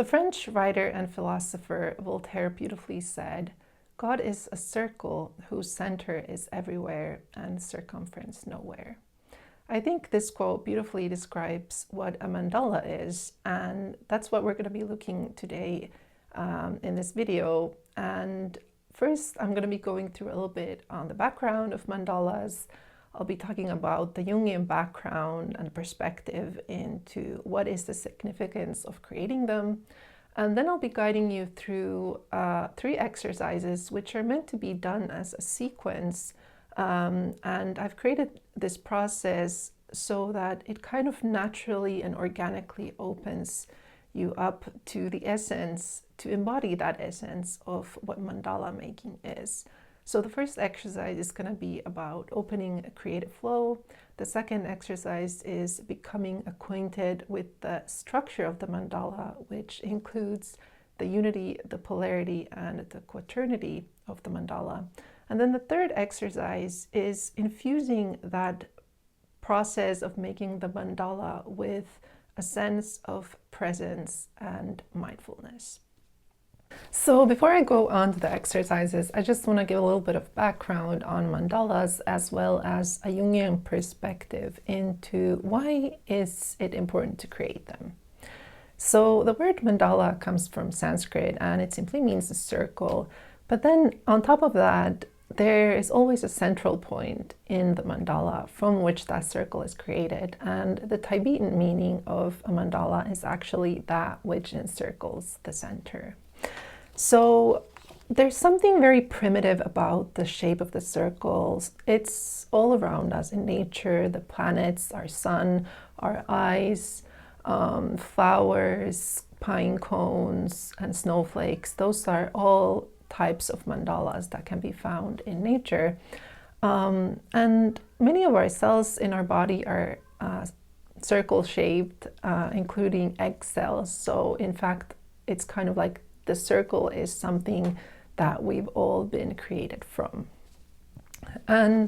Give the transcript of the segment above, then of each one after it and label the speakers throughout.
Speaker 1: The French writer and philosopher Voltaire beautifully said, "God is a circle whose center is everywhere and circumference nowhere." I think this quote beautifully describes what a mandala is, and that's what we're going to be looking today in this video. And first, I'm going to be going through a little bit on the background of mandalas. I'll be talking about the Jungian background and perspective into what is the significance of creating them. And then I'll be guiding you through 3 exercises which are meant to be done as a sequence. And I've created this process so that it kind of naturally and organically opens you up to the essence, to embody that essence of what mandala making is. So the first exercise is going to be about opening a creative flow. The second exercise is becoming acquainted with the structure of the mandala, which includes the unity, the polarity, and the quaternity of the mandala. And then the third exercise is infusing that process of making the mandala with a sense of presence and mindfulness. So before I go on to the exercises, I just want to give a little bit of background on mandalas as well as a Jungian perspective into why is it important to create them. So the word mandala comes from Sanskrit and it simply means a circle. But then on top of that, there is always a central point in the mandala from which that circle is created. And the Tibetan meaning of a mandala is actually that which encircles the center. So there's something very primitive about the shape of the circles. It's all around us in nature, the planets, our sun, our eyes, flowers, pine cones, and snowflakes. Those are all types of mandalas that can be found in nature. And many of our cells in our body are circle-shaped, including egg cells. So in fact, it's kind of like the circle is something that we've all been created from. And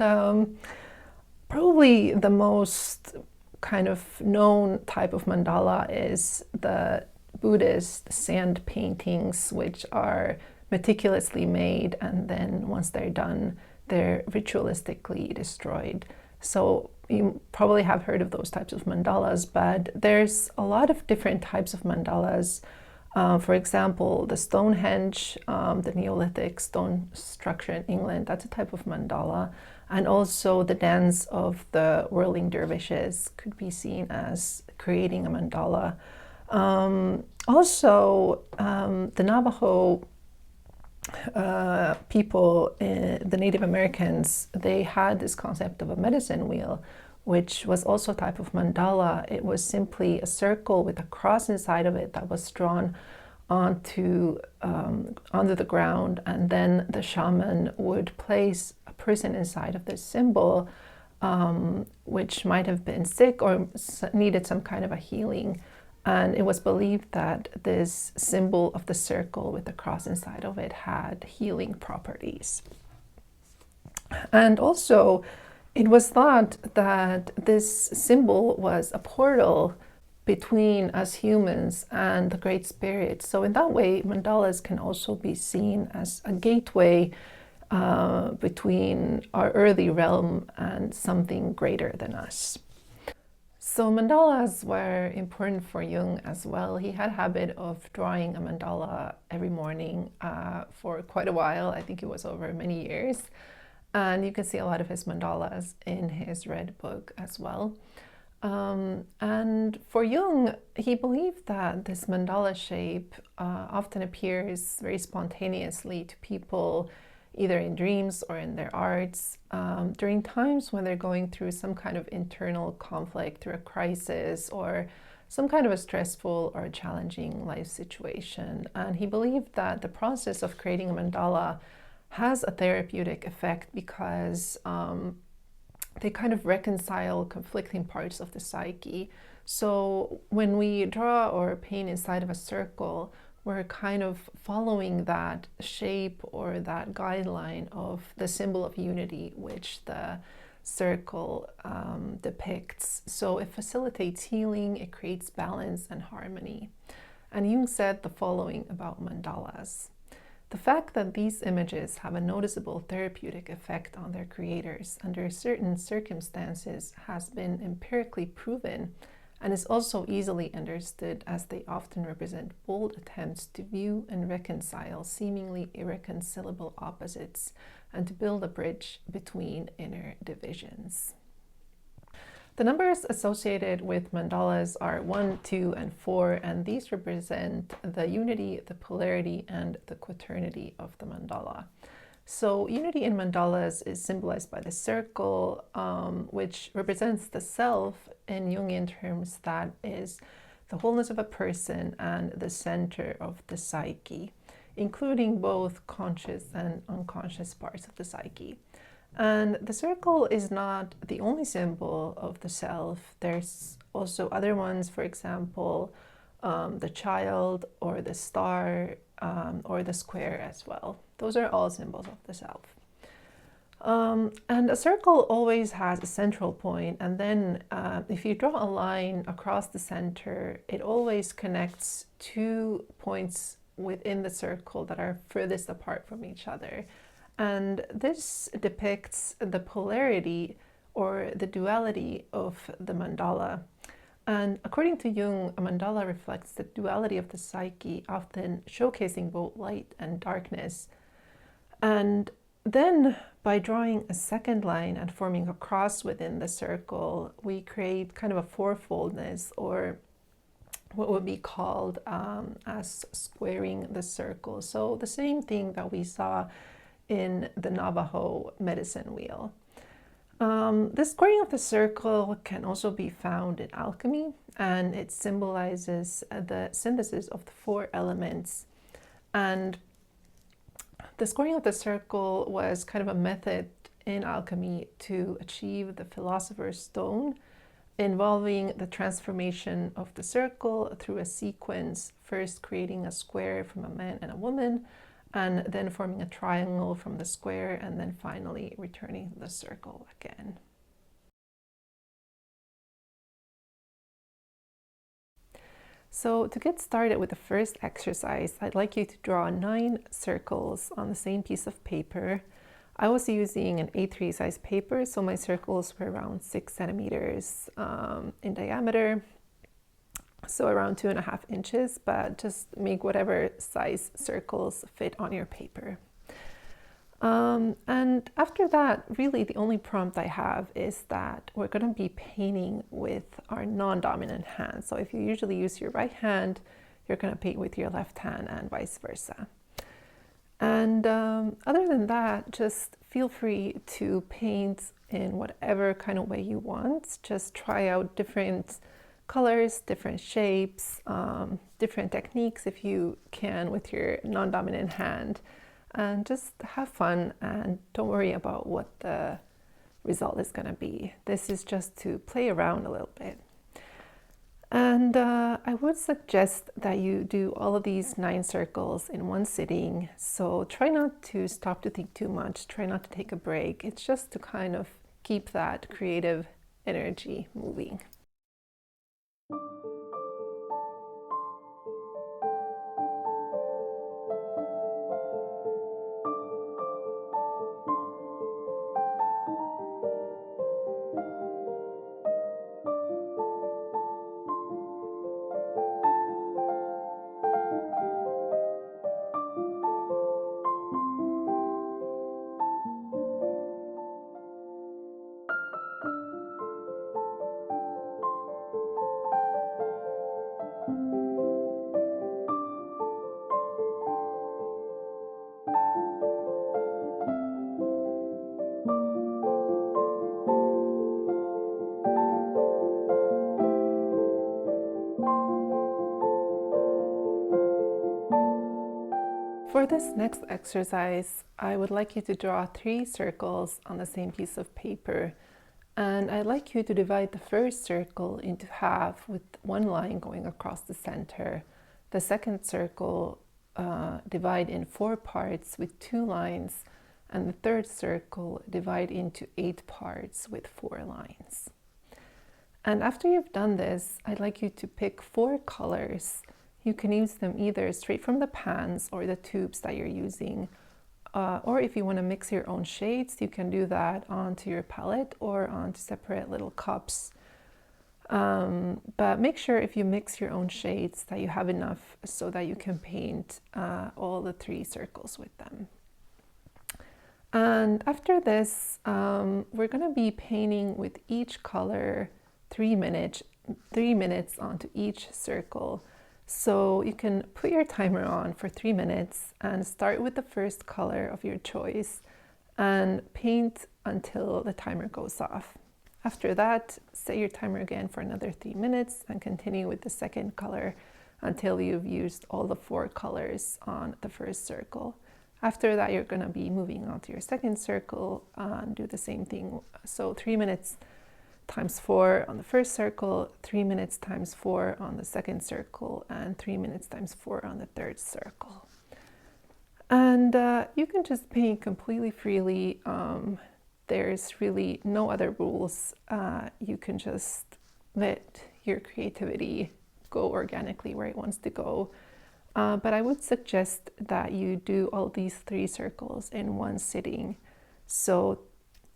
Speaker 1: probably the most kind of known type of mandala is the Buddhist sand paintings, which are meticulously made, and then once they're done, they're ritualistically destroyed. So you probably have heard of those types of mandalas, but there's a lot of different types of mandalas. For example, the Stonehenge, the Neolithic stone structure in England, that's a type of mandala. And also the dance of the whirling dervishes could be seen as creating a mandala. Also, the Navajo people, the Native Americans, they had this concept of a medicine wheel, which was also a type of mandala. It was simply a circle with a cross inside of it that was drawn onto the ground, and then the shaman would place a person inside of this symbol, which might have been sick or needed some kind of a healing. And it was believed that this symbol of the circle with the cross inside of it had healing properties. And also, it was thought that this symbol was a portal between us humans and the Great Spirit. So in that way, mandalas can also be seen as a gateway between our earthly realm and something greater than us. So mandalas were important for Jung as well. He had a habit of drawing a mandala every morning for quite a while. I think it was over many years. And you can see a lot of his mandalas in his red book as well. And for Jung, he believed that this mandala shape often appears very spontaneously to people, either in dreams or in their arts, during times when they're going through some kind of internal conflict, through a crisis, or some kind of a stressful or challenging life situation. And he believed that the process of creating a mandala has a therapeutic effect because they kind of reconcile conflicting parts of the psyche. So when we draw or paint inside of a circle, we're kind of following that shape or that guideline of the symbol of unity, which the circle depicts. So it facilitates healing, it creates balance and harmony. And Jung said the following about mandalas. The fact that these images have a noticeable therapeutic effect on their creators under certain circumstances has been empirically proven and is also easily understood, as they often represent bold attempts to view and reconcile seemingly irreconcilable opposites and to build a bridge between inner divisions. The numbers associated with mandalas are 1, 2, and 4, and these represent the unity, the polarity, and the quaternity of the mandala. So unity in mandalas is symbolized by the circle, which represents the self in Jungian terms, that is the wholeness of a person and the center of the psyche, including both conscious and unconscious parts of the psyche. And the circle is not the only symbol of the self. There's also other ones, for example, the child or the star or the square as well. Those are all symbols of the self. And a circle always has a central point, and then if you draw a line across the center, it always connects 2 points within the circle that are furthest apart from each other. And this depicts the polarity or the duality of the mandala. And according to Jung, a mandala reflects the duality of the psyche, often showcasing both light and darkness. And then by drawing a second line and forming a cross within the circle, we create kind of a fourfoldness, or what would be called as squaring the circle. So the same thing that we saw in the Navajo medicine wheel. The squaring of the circle can also be found in alchemy, and it symbolizes the synthesis of the 4 elements. And the squaring of the circle was kind of a method in alchemy to achieve the philosopher's stone, involving the transformation of the circle through a sequence, first creating a square from a man and a woman, and then forming a triangle from the square, and then finally returning to the circle again. So to get started with the first exercise, I'd like you to draw 9 circles on the same piece of paper. I was using an A3 size paper, so my circles were around 6 centimeters in diameter, so around 2.5 inches, but just make whatever size circles fit on your paper. And after that, really the only prompt I have is that we're going to be painting with our non-dominant hand. So if you usually use your right hand, you're going to paint with your left hand, and vice versa. And other than that, just feel free to paint in whatever kind of way you want. Just try out different colors, different shapes, different techniques if you can with your non-dominant hand, and just have fun and don't worry about what the result is going to be. This is just to play around a little bit. And I would suggest that you do all of these 9 circles in one sitting. So try not to stop to think too much, try not to take a break. It's just to kind of keep that creative energy moving. For this next exercise, I would like you to draw 3 circles on the same piece of paper, and I'd like you to divide the first circle into half with one line going across the center. The second circle divide in 4 parts with 2 lines, and the third circle divide into 8 parts with 4 lines. And after you've done this, I'd like you to pick 4 colors. You can use them either straight from the pans or the tubes that you're using. Or if you want to mix your own shades, you can do that onto your palette or onto separate little cups. But make sure if you mix your own shades that you have enough so that you can paint all the 3 circles with them. And after this, we're going to be painting with each color 3 minutes onto each circle. So you can put your timer on for 3 minutes and start with the first color of your choice and paint until the timer goes off. After that, set your timer again for another 3 minutes and continue with the second color until you've used all the 4 colors on the first circle. After that, you're going to be moving on to your second circle and do the same thing. So 3 minutes times 4 on the first circle, 3 minutes times 4 on the second circle, and 3 minutes times 4 on the third circle. And you can just paint completely freely. There's really no other rules. You can just let your creativity go organically where it wants to go. But I would suggest that you do all these 3 circles in one sitting. So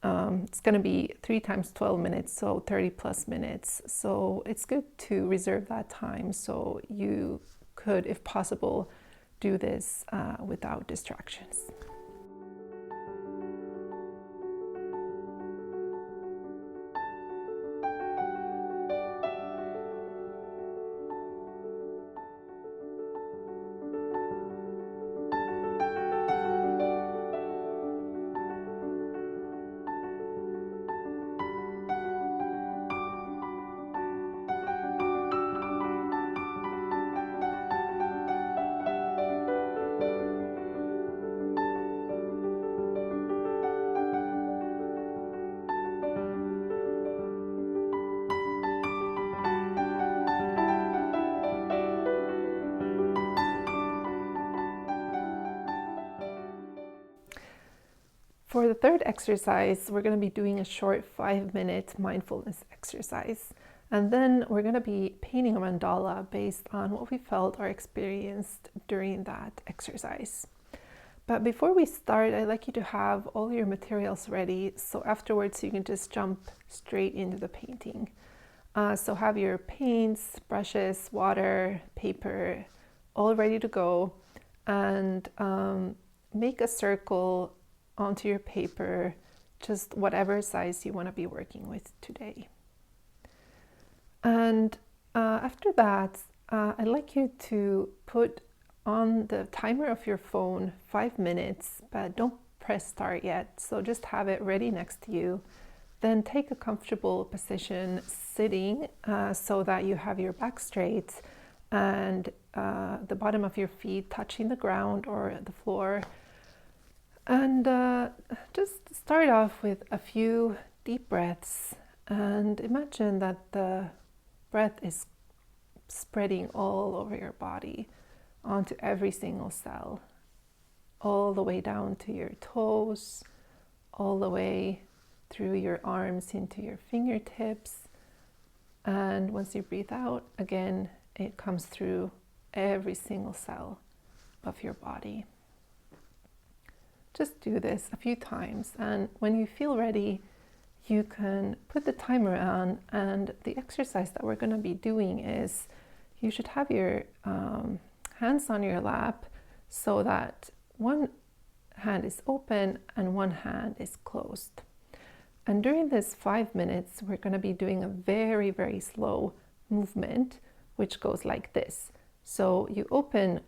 Speaker 1: it's going to be 3 times 12 minutes, so 30 plus minutes. So it's good to reserve that time so you could, if possible, do this without distractions. For the third exercise, we're going to be doing a short 5-minute mindfulness exercise. And then we're going to be painting a mandala based on what we felt or experienced during that exercise. But before we start, I'd like you to have all your materials ready, so afterwards you can just jump straight into the painting. So have your paints, brushes, water, paper, all ready to go, and make a circle onto your paper, just whatever size you want to be working with today. And after that, I'd like you to put on the timer of your phone 5 minutes, but don't press start yet. So just have it ready next to you. Then take a comfortable position sitting so that you have your back straight and the bottom of your feet touching the ground or the floor. And just start off with a few deep breaths and imagine that the breath is spreading all over your body onto every single cell, all the way down to your toes, all the way through your arms into your fingertips. And once you breathe out, again, it comes through every single cell of your body. Just do this a few times, and when you feel ready, you can put the timer on. And the exercise that we're going to be doing is you should have your hands on your lap so that one hand is open and one hand is closed. And during this 5 minutes, we're going to be doing a very, very slow movement, which goes like this. So you open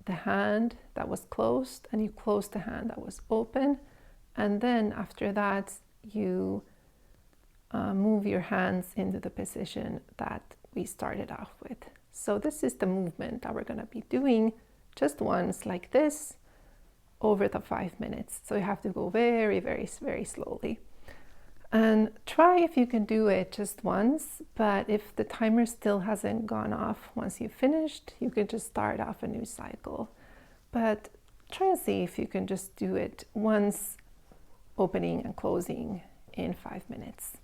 Speaker 1: the hand that was closed and you close the hand that was open, and then after that you move your hands into the position that we started off with. So this is the movement that we're going to be doing just once, like this, over the 5 minutes. So you have to go very, very, very slowly. And try if you can do it just once, but if the timer still hasn't gone off once you've finished, you can just start off a new cycle. But try and see if you can just do it once, opening and closing in 5 minutes.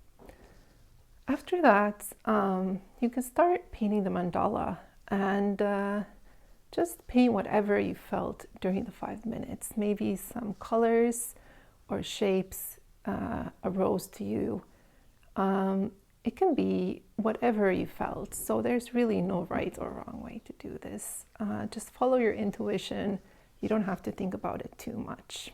Speaker 1: After that, you can start painting the mandala. and just paint whatever you felt during the 5 minutes. Maybe some colors or shapes arose to you. It can be whatever you felt. So there's really no right or wrong way to do this. Just follow your intuition. You don't have to think about it too much.